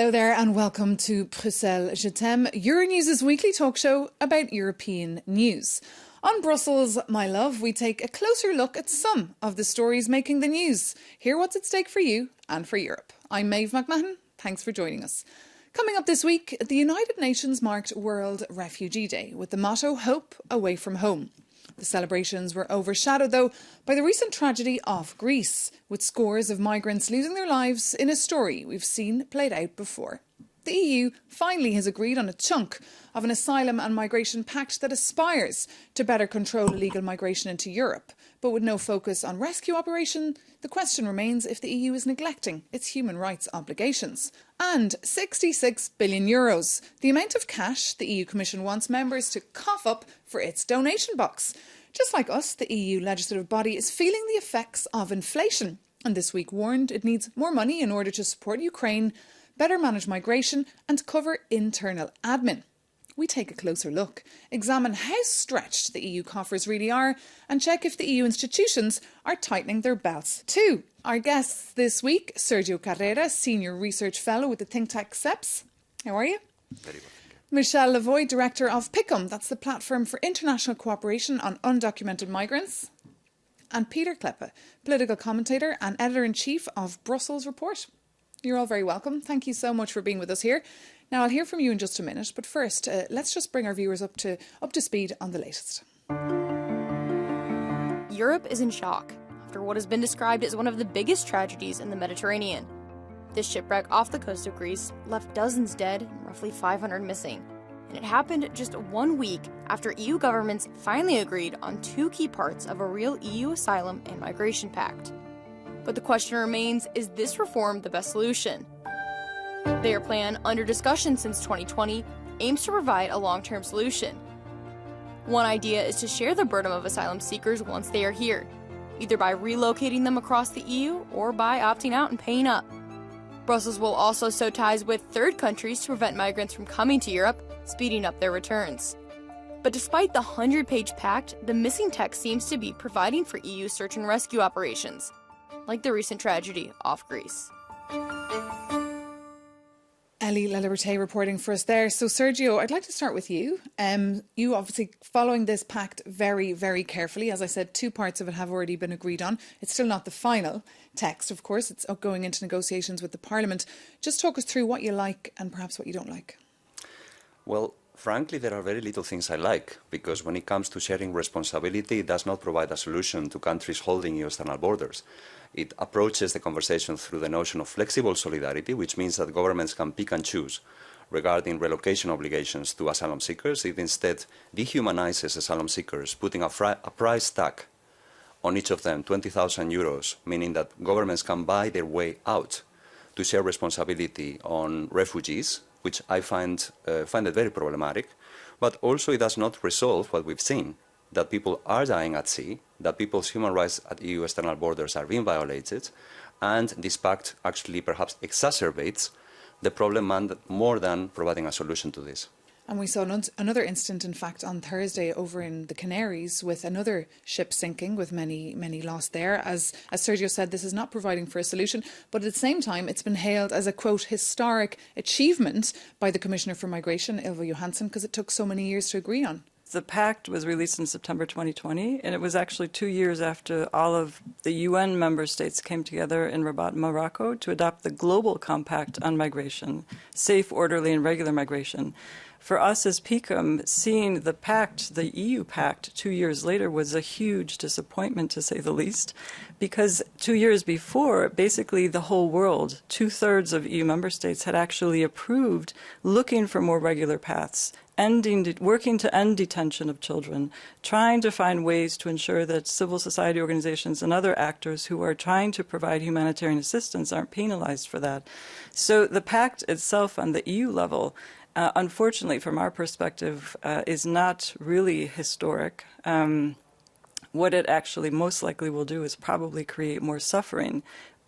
Hello there and welcome to Bruxelles Je t'aime, Euronews' weekly talk show about European news. On Brussels, my love, we take a closer look at some of the stories making the news. Hear what's at stake for you and for Europe. I'm Maeve McMahon. Thanks for joining us. Coming up this week, the United Nations marked World Refugee Day with the motto Hope Away from Home. The celebrations were overshadowed, though, by the recent tragedy off Greece, with scores of migrants losing their lives in a story we've seen played out before. The EU finally has agreed on a chunk of an asylum and migration pact that aspires to better control illegal migration into Europe. But with no focus on rescue operation, the question remains if the EU is neglecting its human rights obligations. And €66 billion, the amount of cash the EU Commission wants members to cough up for its donation box. Just like us, the EU legislative body is feeling the effects of inflation, and this week warned it needs more money in order to support Ukraine, better manage migration and cover internal admin. We take a closer look, examine how stretched the EU coffers really are and check if the EU institutions are tightening their belts too. Our guests this week, Sergio Carrera, Senior Research Fellow with the think tank CEPS. How are you? Very well. Michelle Lavoy, Director of PICUM, that's the Platform for International Cooperation on Undocumented Migrants. And Peter Kleppe, Political Commentator and Editor-in-Chief of Brussels Report. You're all very welcome. Thank you so much for being with us here. Now, I'll hear from you in just a minute, but first, let's just bring our viewers up to speed on the latest. Europe is in shock after what has been described as one of the biggest tragedies in the Mediterranean. This shipwreck off the coast of Greece left dozens dead and roughly 500 missing. And it happened just 1 week after EU governments finally agreed on two key parts of a real EU asylum and migration pact. But the question remains, is this reform the best solution? Their plan, under discussion since 2020, aims to provide a long-term solution. One idea is to share the burden of asylum seekers once they are here, either by relocating them across the EU or by opting out and paying up. Brussels will also sew ties with third countries to prevent migrants from coming to Europe, speeding up their returns. But despite the 100-page pact, the missing text seems to be providing for EU search and rescue operations, like the recent tragedy off Greece. Ellie La Liberté reporting for us there. So, Sergio, I'd like to start with you. You obviously following this pact very, very carefully. As I said, two parts of it have already been agreed on. It's still not the final text, of course. It's going into negotiations with the Parliament. Just talk us through what you like and perhaps what you don't like. Well, frankly, there are very little things I like, because when it comes to sharing responsibility, it does not provide a solution to countries holding EU external borders. It approaches the conversation through the notion of flexible solidarity, which means that governments can pick and choose regarding relocation obligations to asylum seekers. It instead dehumanizes asylum seekers, putting a price tag on each of them, €20,000, meaning that governments can buy their way out to share responsibility on refugees, which I find it very problematic. But also it does not resolve what we've seen, that people are dying at sea, that people's human rights at EU external borders are being violated, and this pact actually perhaps exacerbates the problem more than providing a solution to this. And we saw another incident, in fact, on Thursday over in the Canaries with another ship sinking with many, many lost there. As Sergio said, this is not providing for a solution, but at the same time, it's been hailed as a, quote, historic achievement by the Commissioner for Migration, Ylva Johansson, because it took so many years to agree on. The pact was released in September 2020, and it was actually 2 years after all of the UN member states came together in Rabat, Morocco, to adopt the Global Compact on Migration, safe, orderly, and regular migration. For us as PICUM, seeing the pact, the EU pact, 2 years later was a huge disappointment, to say the least, because 2 years before, basically the whole world, 2/3 of EU member states had actually approved looking for more regular paths, working to end detention of children, trying to find ways to ensure that civil society organizations and other actors who are trying to provide humanitarian assistance aren't penalized for that. So the pact itself on the EU level, unfortunately, from our perspective, is not really historic. What it actually most likely will do is probably create more suffering.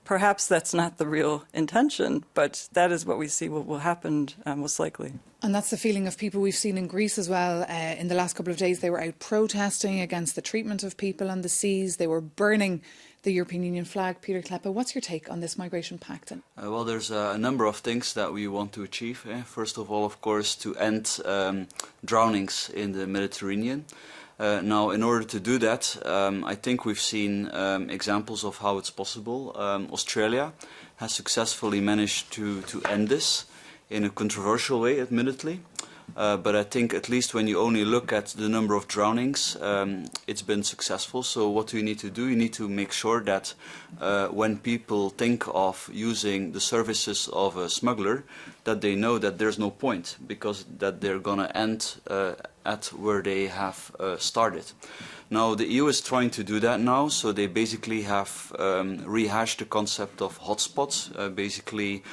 Perhaps that's not the real intention, but that is what we see will happen most likely. And that's the feeling of people we've seen in Greece as well. In the last couple of days, they were out protesting against the treatment of people on the seas. They were burning the European Union flag. Peter Kleppe, what's your take on this migration pact? Well, there's a number of things that we want to achieve. First of all, of course, to end drownings in the Mediterranean. Now, in order to do that, I think we've seen examples of how it's possible. Australia has successfully managed to end this in a controversial way, admittedly. But I think at least when you only look at the number of drownings, it's been successful. So what do you need to do? You need to make sure that when people think of using the services of a smuggler, that they know that there's no point, because that they're going to end at where they have started. Now, the EU is trying to do that now, so they basically have rehashed the concept of hotspots, basically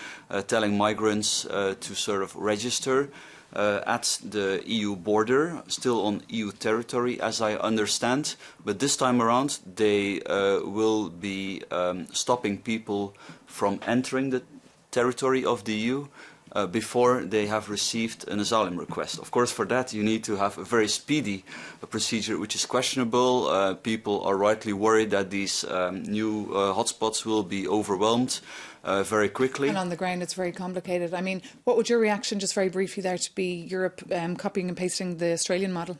telling migrants to sort of register at the EU border, still on EU territory, as I understand. But this time around, they will be stopping people from entering the territory of the EU before they have received an asylum request. Of course, for that, you need to have a very speedy procedure, which is questionable. People are rightly worried that these new hotspots will be overwhelmed very quickly. And on the ground, it's very complicated. I mean, what would your reaction, just very briefly there, to be Europe copying and pasting the Australian model?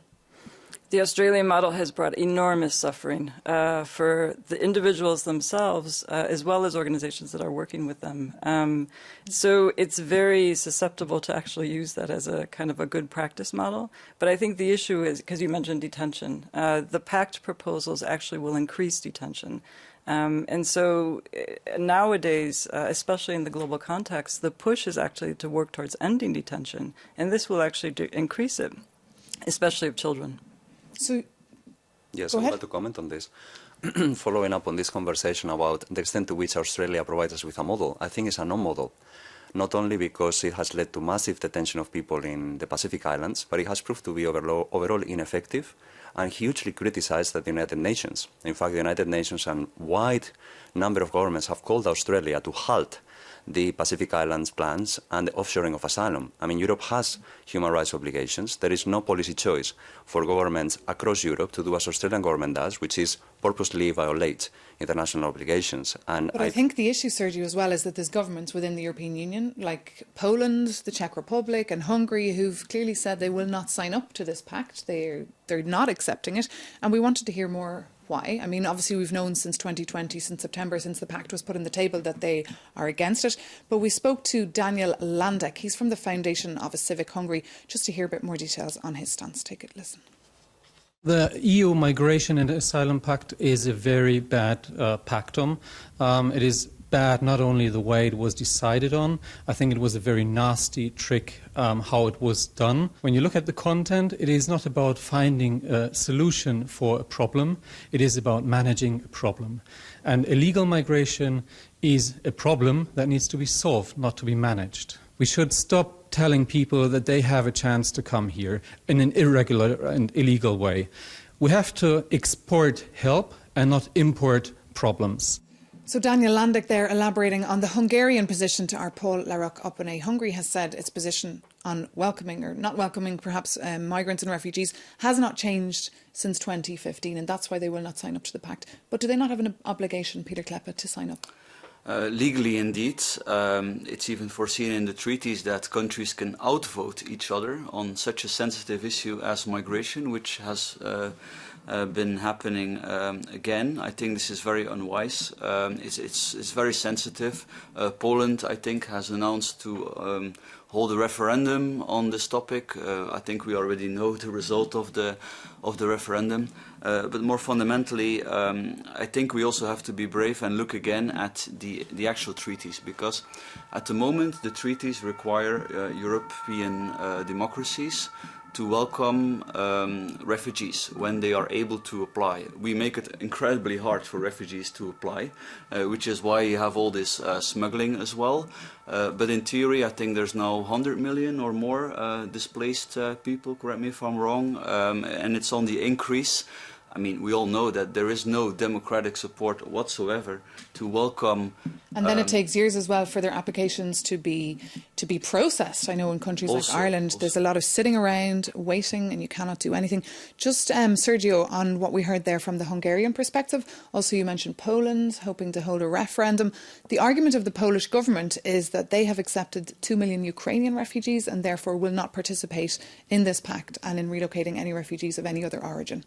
The Australian model has brought enormous suffering for the individuals themselves, as well as organizations that are working with them. So it's very susceptible to actually use that as a kind of a good practice model. But I think the issue is, because you mentioned detention, the pact proposals actually will increase detention. And so nowadays, especially in the global context, the push is actually to work towards ending detention. And this will actually increase it, especially of children. So, yes, I would like to comment on this. Following up on this conversation about the extent to which Australia provides us with a model, I think it's a non-model. Not only because it has led to massive detention of people in the Pacific Islands, but it has proved to be overall ineffective and hugely criticized at the United Nations. In fact, the United Nations and a wide number of governments have called Australia to halt the Pacific Islands plans and the offshoring of asylum. I mean, Europe has human rights obligations. There is no policy choice for governments across Europe to do as Australian government does, which is purposely violate international obligations. But I think the issue, Sergio, as well, is that there's governments within the European Union, like Poland, the Czech Republic and Hungary, who've clearly said they will not sign up to this pact. They're not accepting it. And we wanted to hear more why. I mean, obviously we've known since 2020, since September, since the pact was put on the table, that they are against it. But we spoke to Daniel Landek. He's from the Foundation of a Civic Hungary, just to hear a bit more details on his stance. Take it, listen. The EU Migration and Asylum Pact is a very bad pactum. It is bad not only the way it was decided on, I think it was a very nasty trick how it was done. When you look at the content, it is not about finding a solution for a problem, it is about managing a problem. And illegal migration is a problem that needs to be solved, not to be managed. We should stop telling people that they have a chance to come here in an irregular and illegal way. We have to export help and not import problems. So Daniel Landek there elaborating on the Hungarian position to our Paul Larocque-Oppenay. Hungary has said its position on welcoming or not welcoming perhaps migrants and refugees has not changed since 2015, and that's why they will not sign up to the pact. But do they not have an obligation, Peter Kleppe, to sign up? Legally, indeed. It's even foreseen in the treaties that countries can outvote each other on such a sensitive issue as migration, which has been happening again. I think this is very unwise. It's very sensitive. Poland, I think, has announced to hold a referendum on this topic. I think we already know the result of the referendum. But more fundamentally, I think we also have to be brave and look again at the actual treaties, because at the moment the treaties require European democracies to welcome refugees when they are able to apply. We make it incredibly hard for refugees to apply, which is why you have all this smuggling as well. But in theory, I think there's now 100 million or more displaced people, correct me if I'm wrong, and it's on the increase. I mean, we all know that there is no democratic support whatsoever to welcome. And then it takes years as well for their applications to be processed. I know in countries like Ireland, there's a lot of sitting around waiting, and you cannot do anything. Just Sergio, on what we heard there from the Hungarian perspective. Also, you mentioned Poland hoping to hold a referendum. The argument of the Polish government is that they have accepted 2 million Ukrainian refugees and therefore will not participate in this pact and in relocating any refugees of any other origin.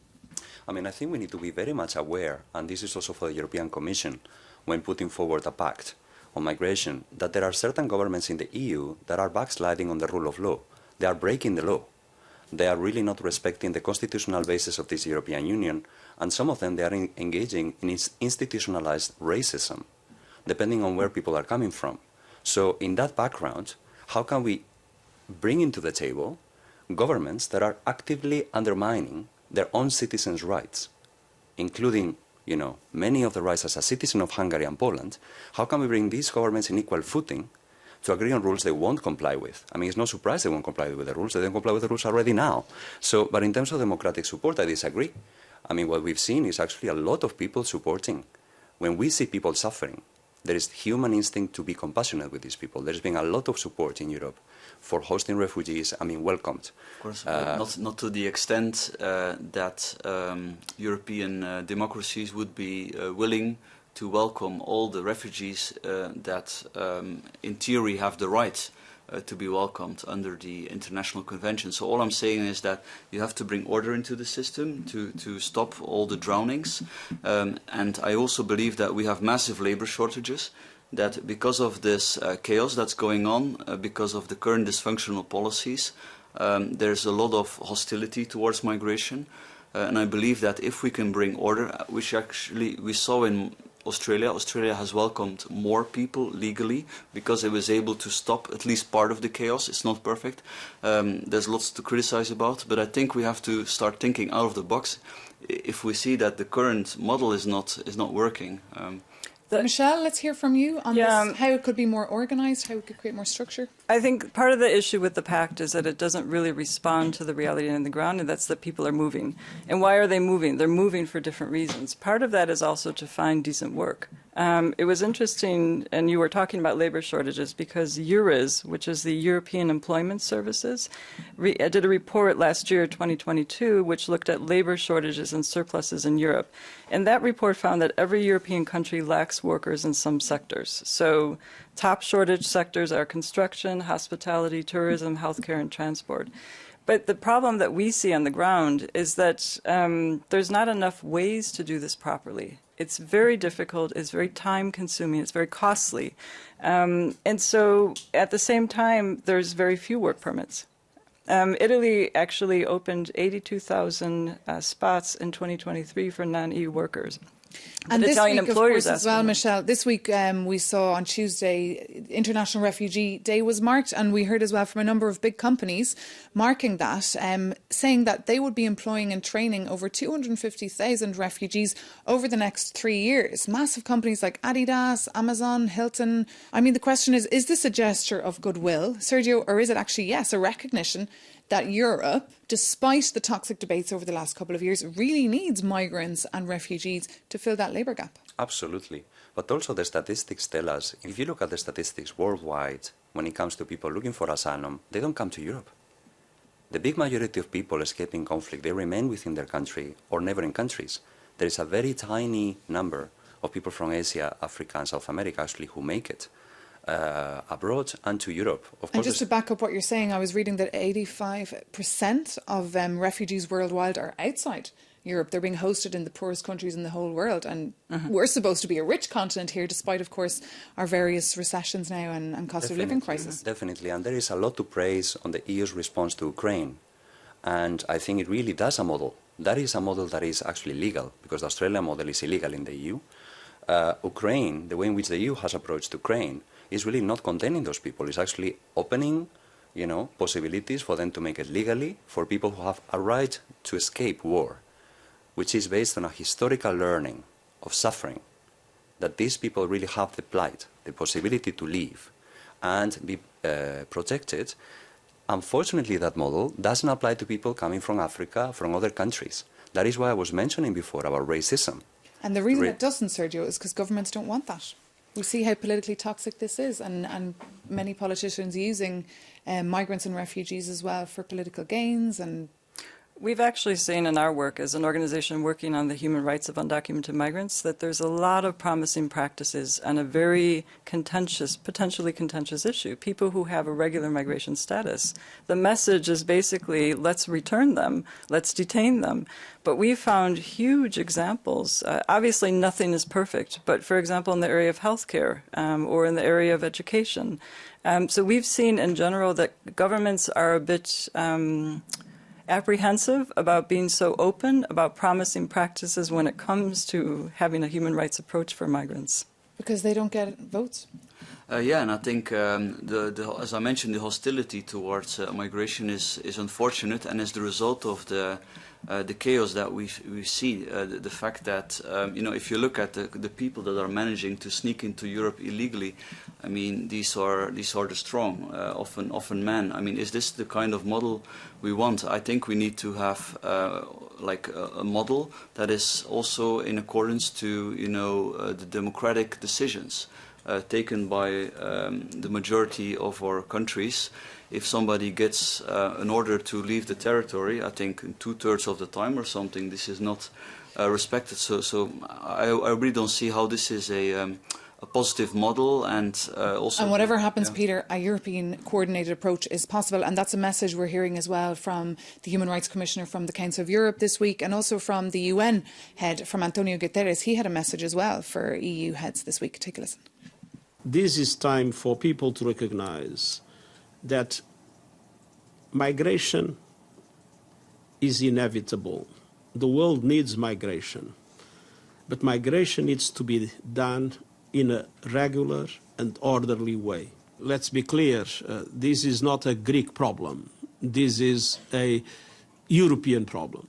I mean, I think we need to be very much aware, and this is also for the European Commission, when putting forward a pact on migration, that there are certain governments in the EU that are backsliding on the rule of law. They are breaking the law. They are really not respecting the constitutional basis of this European Union, and some of them, they are engaging in institutionalized racism, depending on where people are coming from. So in that background, how can we bring into the table governments that are actively undermining their own citizens' rights, including, many of the rights as a citizen of Hungary and Poland? How can we bring these governments in equal footing to agree on rules they won't comply with? I mean, it's no surprise they won't comply with the rules. They don't comply with the rules already now. So, but in terms of democratic support, I disagree. I mean, what we've seen is actually a lot of people supporting. When we see people suffering, there is human instinct to be compassionate with these people. There's been a lot of support in Europe for hosting refugees, welcomed. Of course, not to the extent that European democracies would be willing to welcome all the refugees that in theory have the right to be welcomed under the international convention. So all I'm saying is that you have to bring order into the system to stop all the drownings. And I also believe that we have massive labor shortages, that because of this chaos that's going on, because of the current dysfunctional policies, there's a lot of hostility towards migration. And I believe that if we can bring order, which actually we saw in Australia has welcomed more people legally because it was able to stop at least part of the chaos. It's not perfect. There's lots to criticize about, but I think we have to start thinking out of the box if we see that the current model is not working. Michelle, let's hear from you on this, how it could be more organised, how we could create more structure. I think part of the issue with the pact is that it doesn't really respond to the reality on the ground, and that's that people are moving. And why are they moving? They're moving for different reasons. Part of that is also to find decent work. It was interesting, and you were talking about labor shortages, because EURES, which is the European Employment Services, did a report last year, 2022, which looked at labor shortages and surpluses in Europe. And that report found that every European country lacks workers in some sectors. So top shortage sectors are construction, hospitality, tourism, healthcare, and transport. But the problem that we see on the ground is that there's not enough ways to do this properly. It's very difficult, it's very time-consuming, it's very costly. And so at the same time, there's very few work permits. Italy actually opened 82,000 spots in 2023 for non-EU workers. And this Italian week, of employers course, as well, Michelle, this week we saw on Tuesday, International Refugee Day was marked, and we heard as well from a number of big companies marking that, saying that they would be employing and training over 250,000 refugees over the next 3 years. Massive companies like Adidas, Amazon, Hilton. I mean, the question is this a gesture of goodwill, Sergio, or is it actually, yes, a recognition that Europe, despite the toxic debates over the last couple of years, really needs migrants and refugees to fill that labour gap? Absolutely. But also the statistics tell us, if you look at the statistics worldwide, when it comes to people looking for asylum, they don't come to Europe. The big majority of people escaping conflict, they remain within their country or neighboring countries. There is a very tiny number of people from Asia, Africa and South America actually who make it abroad and to Europe. Of course, and just to back up what you're saying, I was reading that 85% of refugees worldwide are outside Europe. They're being hosted in the poorest countries in the whole world. And we're supposed to be a rich continent here, despite, of course, our various recessions now and cost of living crisis. Definitely. And there is a lot to praise on the EU's response to Ukraine. And I think it really does a model. That is a model that is actually legal, because the Australian model is illegal in the EU. Ukraine, the way in which the EU has approached Ukraine, is really not containing those people. It's actually opening, possibilities for them to make it legally for people who have a right to escape war, which is based on a historical learning of suffering, that these people really have the plight, the possibility to leave and be protected. Unfortunately, that model doesn't apply to people coming from Africa, from other countries. That is why I was mentioning before about racism. And the reason it doesn't, Sergio, is because governments don't want that. We see how politically toxic this is, and many politicians using migrants and refugees as well for political gains. And we've actually seen in our work as an organization working on the human rights of undocumented migrants that there's a lot of promising practices and a very contentious, potentially contentious issue. People who have a regular migration status. The message is basically, let's return them, let's detain them. But we found huge examples. Obviously, nothing is perfect, but for example, in the area of healthcare or in the area of education. So we've seen in general that governments are a bit apprehensive about being so open about promising practices when it comes to having a human rights approach for migrants. Because they don't get votes. Yeah, and I think, as I mentioned, the hostility towards migration is unfortunate, and is the result of the chaos that we see. The fact that, if you look at the people that are managing to sneak into Europe illegally, I mean, these are the strong, often men. I mean, is this the kind of model we want? I think we need to have a model that is also in accordance to, the democratic decisions taken by the majority of our countries. If somebody gets an order to leave the territory, I think 2/3 of the time or something, this is not respected. So I really don't see how this is a positive model, and also. And whatever happens, Peter, a European coordinated approach is possible, and that's a message we're hearing as well from the Human Rights Commissioner from the Council of Europe this week, and also from the UN head, from Antonio Guterres. He had a message as well for EU heads this week. Take a listen. This is time for people to recognise that migration is inevitable. The world needs migration, but migration needs to be done in a regular and orderly way. Let's be clear, this is not a Greek problem. This is a European problem.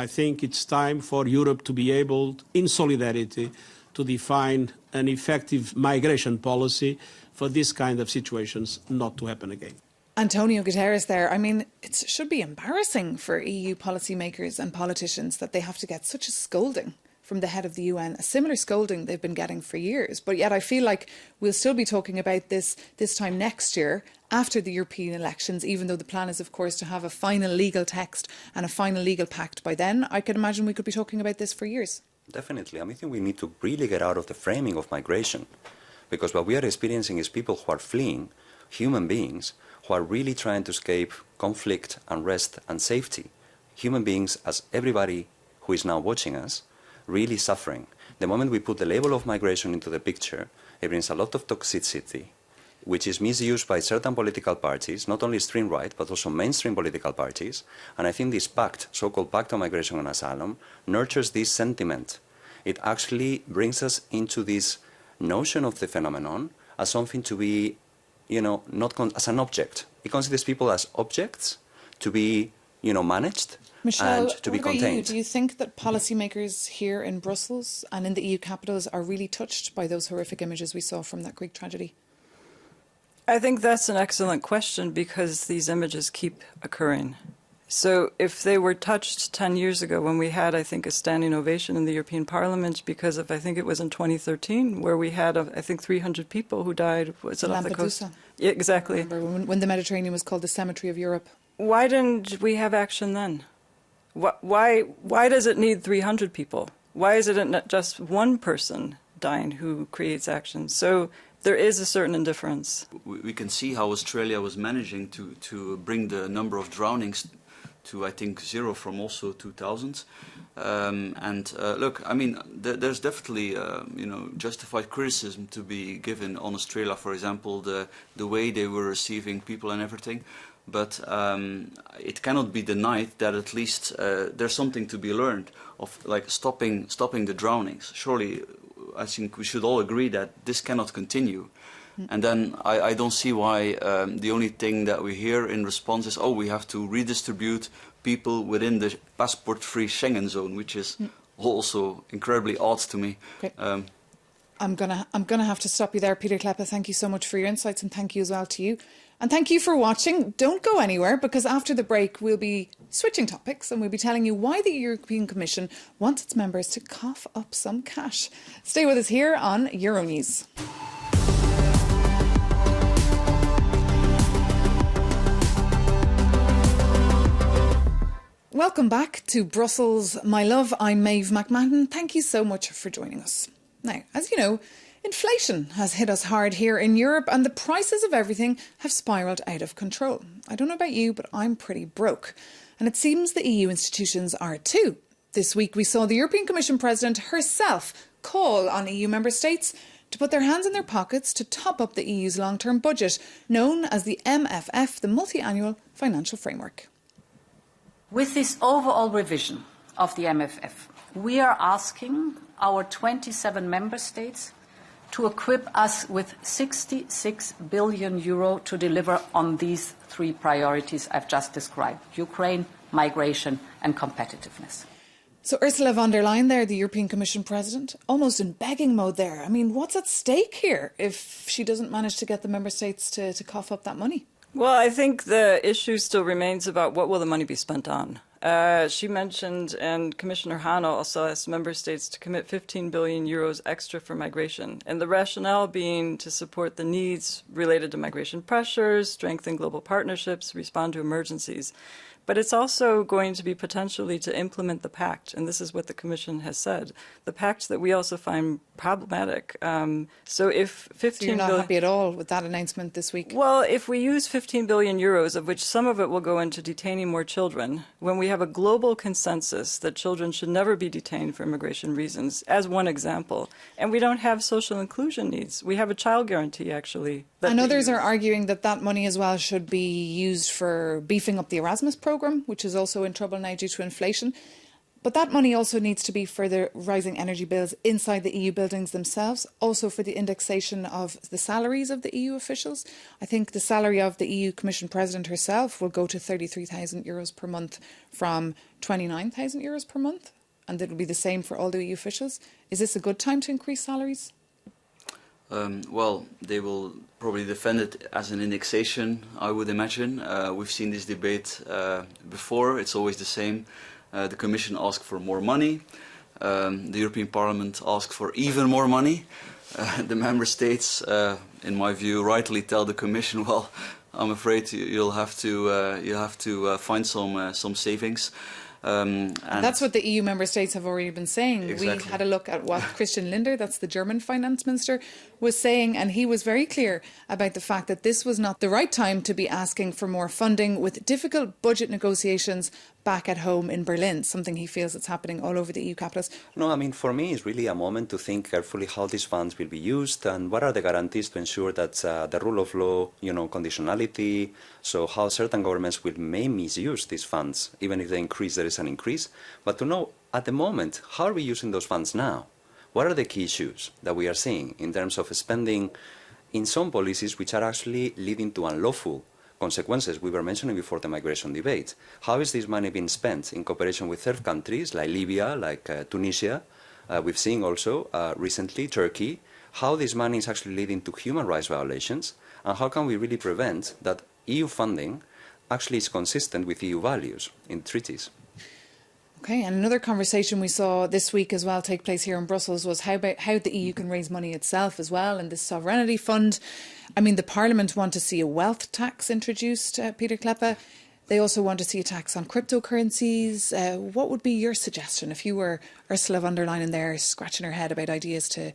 I think it's time for Europe to be able, in solidarity, to define an effective migration policy for this kind of situations not to happen again. Antonio Guterres there. I mean, it should be embarrassing for EU policymakers and politicians that they have to get such a scolding from the head of the UN, a similar scolding they've been getting for years. But yet I feel like we'll still be talking about this time next year after the European elections, even though the plan is, of course, to have a final legal text and a final legal pact by then. I could imagine we could be talking about this for years. Definitely. I think we need to really get out of the framing of migration, because what we are experiencing is people who are fleeing, human beings, who are really trying to escape conflict, unrest and safety. Human beings, as everybody who is now watching us, really suffering. The moment we put the label of migration into the picture, it brings a lot of toxicity, which is misused by certain political parties, not only extreme right, but also mainstream political parties. And I think this pact, so-called Pact on Migration and Asylum, nurtures this sentiment. It actually brings us into this notion of the phenomenon as something to be, not as an object. It considers people as objects to be, managed. Michelle, and to be contained. Do you think that policymakers here in Brussels and in the EU capitals are really touched by those horrific images we saw from that Greek tragedy? I think that's an excellent question, because these images keep occurring. So if they were touched 10 years ago when we had, I think, a standing ovation in the European Parliament because of, I think it was in 2013, where we had, I think, 300 people who died. Was it off the coast? Yeah, exactly. When the Mediterranean was called the cemetery of Europe. Why didn't we have action then? Why does it need 300 people? Why is it not just one person dying who creates action? So there is a certain indifference. We can see how Australia was managing to bring the number of drownings to, I think, 0 from also 2000. Look, I mean, there's definitely, justified criticism to be given on Australia, for example, the way they were receiving people and everything. But it cannot be denied that at least there's something to be learned of, like, stopping the drownings. Surely, I think we should all agree that this cannot continue. And then I don't see why the only thing that we hear in response is, oh, we have to redistribute people within the passport-free Schengen zone, which is also incredibly odd to me. Okay. I'm gonna have to stop you there, Peter Kleppe. Thank you so much for your insights, and thank you as well to you. And thank you for watching. Don't go anywhere, because after the break we'll be Switching topics, and we'll be telling you why the European Commission wants its members to cough up some cash. Stay with us here on Euronews. Welcome back to Brussels, my love. I'm Maeve McMahon. Thank you so much for joining us. Now, as you know, inflation has hit us hard here in Europe and the prices of everything have spiralled out of control. I don't know about you, but I'm pretty broke. And it seems the EU institutions are too. This week we saw the European Commission President herself call on EU member states to put their hands in their pockets to top up the EU's long-term budget, known as the MFF, the Multi-Annual Financial Framework. With this overall revision of the MFF, we are asking our 27 member states to equip us with €66 billion to deliver on these three priorities I've just described: Ukraine, migration and competitiveness. So Ursula von der Leyen there, the European Commission President, almost in begging mode there. I mean, what's at stake here if she doesn't manage to get the member states to cough up that money? Well, I think the issue still remains about what will the money be spent on. She mentioned, and Commissioner Hahn also asked member states to commit €15 billion extra for migration, and the rationale being to support the needs related to migration pressures, strengthen global partnerships, respond to emergencies. But it's also going to be potentially to implement the pact, and this is what the Commission has said, the pact that we also find problematic. So if 15 so you're not happy at all with that announcement this week? Well, if we use €15 billion, of which some of it will go into detaining more children, when we have a global consensus that children should never be detained for immigration reasons, as one example, and we don't have social inclusion needs. We have a child guarantee, actually. And others are arguing that that money as well should be used for beefing up the Erasmus programme, which is also in trouble now due to inflation. But that money also needs to be for the rising energy bills inside the EU buildings themselves, also for the indexation of the salaries of the EU officials. I think the salary of the EU Commission President herself will go to €33,000 per month from €29,000 per month, and it will be the same for all the EU officials. Is this a good time to increase salaries? Well, they will probably defend it as an indexation, I would imagine. We've seen this debate before. It's always the same. The Commission asks for more money. The European Parliament asks for even more money. The Member States, in my view, rightly tell the Commission, well, I'm afraid you'll have to find some savings. And that's what the EU member states have already been saying. Exactly. We had a look at what Christian Lindner, that's the German finance minister, was saying, and he was very clear about the fact that this was not the right time to be asking for more funding with difficult budget negotiations back at home in Berlin, something he feels that's happening all over the EU capitals. No, I mean, for me, it's really a moment to think carefully how these funds will be used and what are the guarantees to ensure that the rule of law, conditionality, so how certain governments may misuse these funds, even if they increase, there is an increase. But to know, at the moment, how are we using those funds now? What are the key issues that we are seeing in terms of spending in some policies which are actually leading to unlawful consequences we were mentioning before the migration debate? How is this money being spent in cooperation with third countries like Libya, like Tunisia? We've seen also recently Turkey, how this money is actually leading to human rights violations, and how can we really prevent that EU funding actually is consistent with EU values in treaties? Okay, and another conversation we saw this week as well take place here in Brussels was how the EU can raise money itself as well, and this sovereignty fund. I mean, the Parliament want to see a wealth tax introduced, Peter Kleppe. They also want to see a tax on cryptocurrencies. What would be your suggestion if you were Ursula von der Leyen there scratching her head about ideas to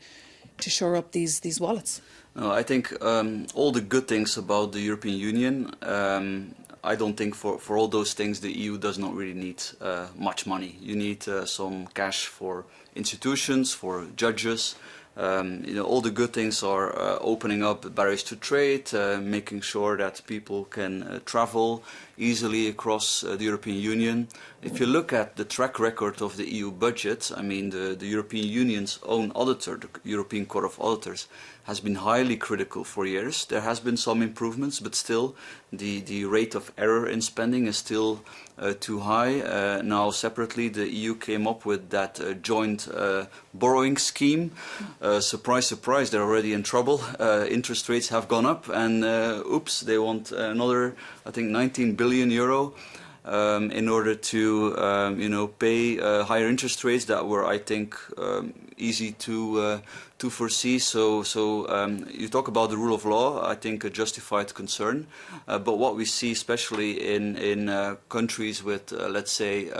shore up these wallets? No, I think all the good things about the European Union, I don't think for all those things the EU does not really need much money. You need some cash for institutions, for judges. All the good things are opening up barriers to trade, making sure that people can travel easily across the European Union. If you look at the track record of the EU budget, I mean the European Union's own auditor, the European Court of Auditors, has been highly critical for years. There has been some improvements, but still the rate of error in spending is still too high. Now separately the EU came up with that joint borrowing scheme. Surprise, surprise, they're already in trouble. Interest rates have gone up and oops, they want another, I think, €19 billion. in order to pay higher interest rates that were, I think, easy to foresee. So you talk about the rule of law, I think a justified concern. But what we see, especially in countries with, let's say,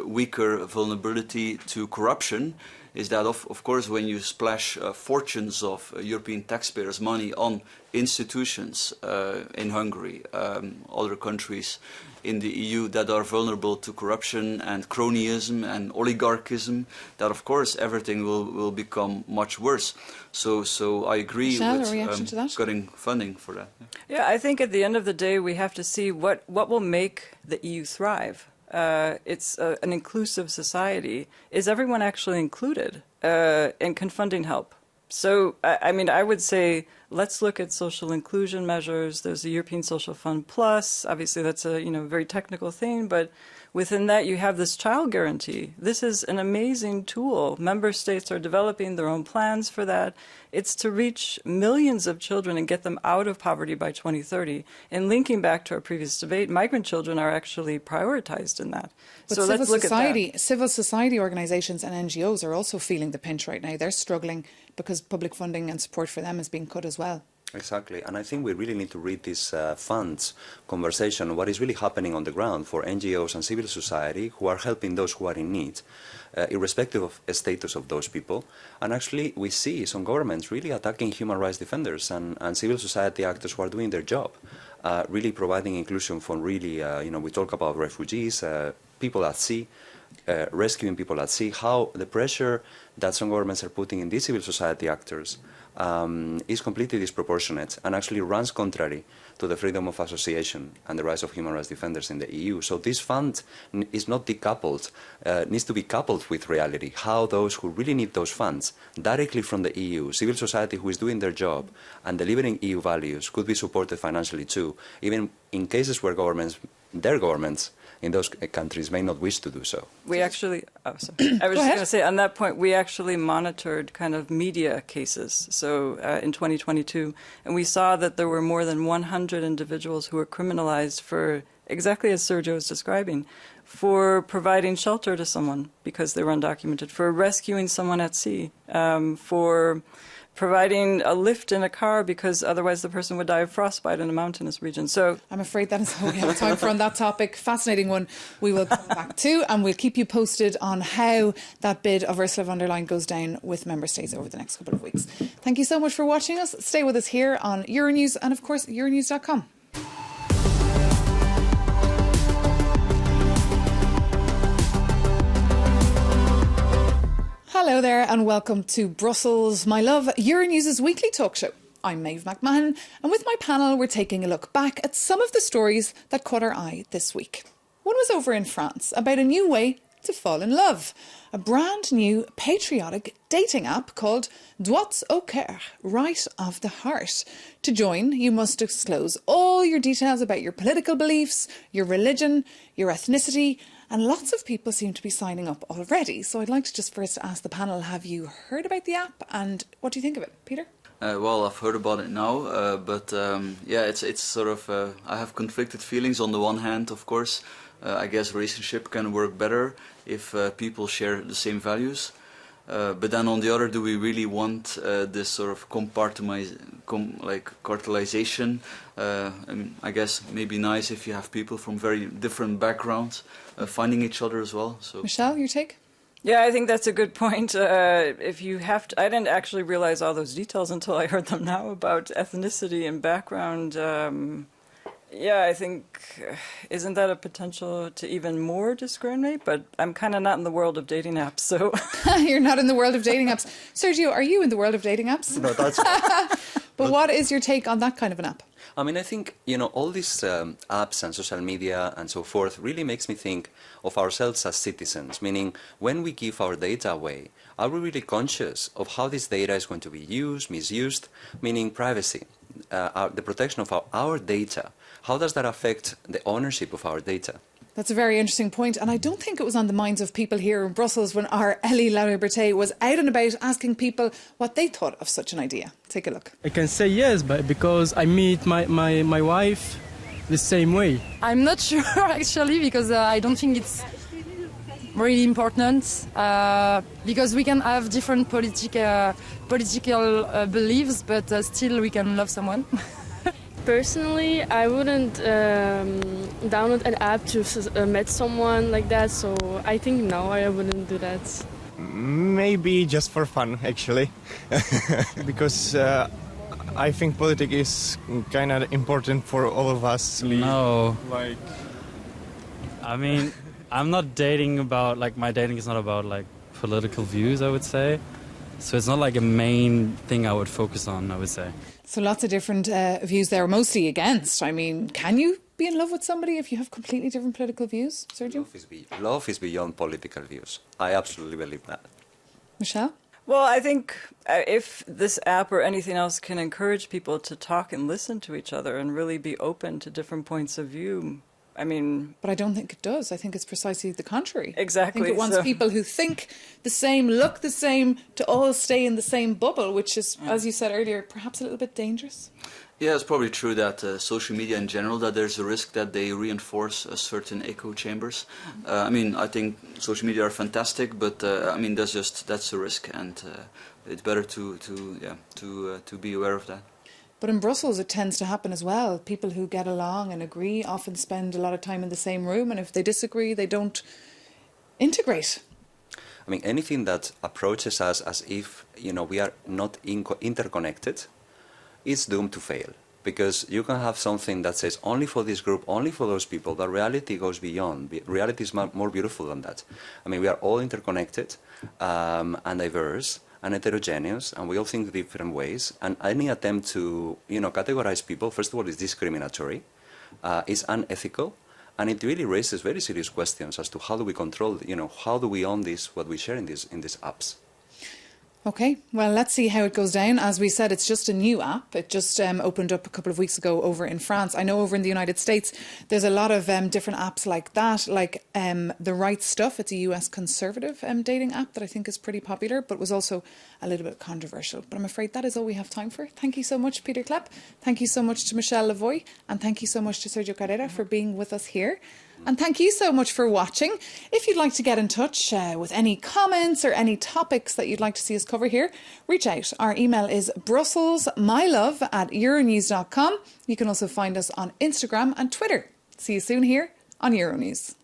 weaker vulnerability to corruption, is that, of course, when you splash fortunes of European taxpayers' money on institutions in Hungary, other countries in the EU that are vulnerable to corruption and cronyism and oligarchism, that, of course, everything will become much worse. So I agree with cutting funding for that. Yeah, I think at the end of the day, we have to see what will make the EU thrive. It's an inclusive society. Is everyone actually included? And can funding help? So, I mean, I would say let's look at social inclusion measures. There's the European Social Fund Plus. Obviously, that's a very technical thing, but within that, you have this child guarantee. This is an amazing tool. Member states are developing their own plans for that. It's to reach millions of children and get them out of poverty by 2030. And linking back to our previous debate, migrant children are actually prioritized in that. But so let's look at that. Civil society organisations and NGOs are also feeling the pinch right now. They're struggling because public funding and support for them is being cut as well. Exactly, and I think we really need to read this funds conversation, what is really happening on the ground for NGOs and civil society who are helping those who are in need, irrespective of the status of those people. And actually we see some governments really attacking human rights defenders and civil society actors who are doing their job, really providing inclusion for really, we talk about refugees, people at sea, rescuing people at sea, how the pressure that some governments are putting in these civil society actors is completely disproportionate and actually runs contrary to the freedom of association and the rights of human rights defenders in the EU. So this fund is not decoupled, needs to be coupled with reality, how those who really need those funds directly from the EU, civil society who is doing their job and delivering EU values could be supported financially too, even in cases where their governments in those countries may not wish to do so. We actually, I was just going to say, on that point, we actually monitored kind of media cases, so in 2022, and we saw that there were more than 100 individuals who were criminalized for, exactly as Sergio was describing, for providing shelter to someone because they were undocumented, for rescuing someone at sea, for providing a lift in a car because otherwise the person would die of frostbite in a mountainous region. So I'm afraid that is all we have time for on that topic. Fascinating one we will come back to, and we'll keep you posted on how that bid of Ursula von der Leyen goes down with member states over the next couple of weeks. Thank you so much for watching us. Stay with us here on Euronews and of course Euronews.com. Hello there and welcome to Brussels, my love, Euronews' weekly talk show. I'm Maeve McMahon, and with my panel we're taking a look back at some of the stories that caught our eye this week. One was over in France about a new way to fall in love, a brand new patriotic dating app called Droit au cœur, right of the heart. To join, you must disclose all your details about your political beliefs, your religion, your ethnicity, and lots of people seem to be signing up already. So I'd like to just first ask the panel, have you heard about the app and what do you think of it? Peter? Well, I've heard about it now, but it's sort of, I have conflicted feelings. On the one hand, of course, I guess relationship can work better if people share the same values. But then on the other, do we really want this sort of cartelization? I guess maybe nice if you have people from very different backgrounds finding each other as well. So, Michelle, your take? Yeah, I think that's a good point. If you have to, I didn't actually realize all those details until I heard them now about ethnicity and background. Yeah, I think, isn't that a potential to even more discriminate? But I'm kind of not in the world of dating apps, so... You're not in the world of dating apps. Sergio, are you in the world of dating apps? No, that's... But what is your take on that kind of an app? I mean, I think, all these apps and social media and so forth really makes me think of ourselves as citizens, meaning when we give our data away, are we really conscious of how this data is going to be used, misused, meaning privacy, the protection of our data? How does that affect the ownership of our data? That's a very interesting point, and I don't think it was on the minds of people here in Brussels when our Ellie Laliberté was out and about asking people what they thought of such an idea. Take a look. I can say yes, but because I meet my wife the same way? I'm not sure actually, because I don't think it's really important, because we can have different political beliefs, but still we can love someone. Personally, I wouldn't download an app to meet someone like that, so I think no, I wouldn't do that. Maybe just for fun, actually, because I think politics is kind of important for all of us. No. Like, I mean, I'm not dating about, like, my dating is not about, like, political views, I would say. So it's not like a main thing I would focus on, I would say. So lots of different views there, mostly against. I mean, can you be in love with somebody if you have completely different political views, Sergio? Love is beyond political views. I absolutely believe that. Michelle? Well, I think if this app or anything else can encourage people to talk and listen to each other and really be open to different points of view, I mean... But I don't think it does. I think it's precisely the contrary. Exactly. I think it wants people who think the same, look the same, to all stay in the same bubble, which is, as you said earlier, perhaps a little bit dangerous. Yeah, it's probably true that social media in general, that there's a risk that they reinforce certain echo chambers. I mean, I think social media are fantastic, but I mean, that's a risk, and it's better to be aware of that. But in Brussels, it tends to happen as well. People who get along and agree often spend a lot of time in the same room, and if they disagree, they don't integrate. I mean, anything that approaches us as if, we are not interconnected is doomed to fail. Because you can have something that says only for this group, only for those people, but reality goes beyond. Reality is more beautiful than that. I mean, we are all interconnected and diverse and heterogeneous, and we all think different ways. And any attempt to, categorize people, first of all, is discriminatory, is unethical, and it really raises very serious questions as to how do we control, how do we own this, what we share in these apps. Okay, well, let's see how it goes down. As we said, it's just a new app. It just opened up a couple of weeks ago over in France. I know over in the United States, there's a lot of different apps like that, like The Right Stuff. It's a US conservative dating app that I think is pretty popular, but was also a little bit controversial. But I'm afraid that is all we have time for. Thank you so much, Peter Klepp. Thank you so much to Michelle Lavoie. And thank you so much to Sergio Carrera for being with us here. And thank you so much for watching. If you'd like to get in touch with any comments or any topics that you'd like to see us cover here, reach out. Our email is brusselsmylove@euronews.com. You can also find us on Instagram and Twitter. See you soon here on Euronews.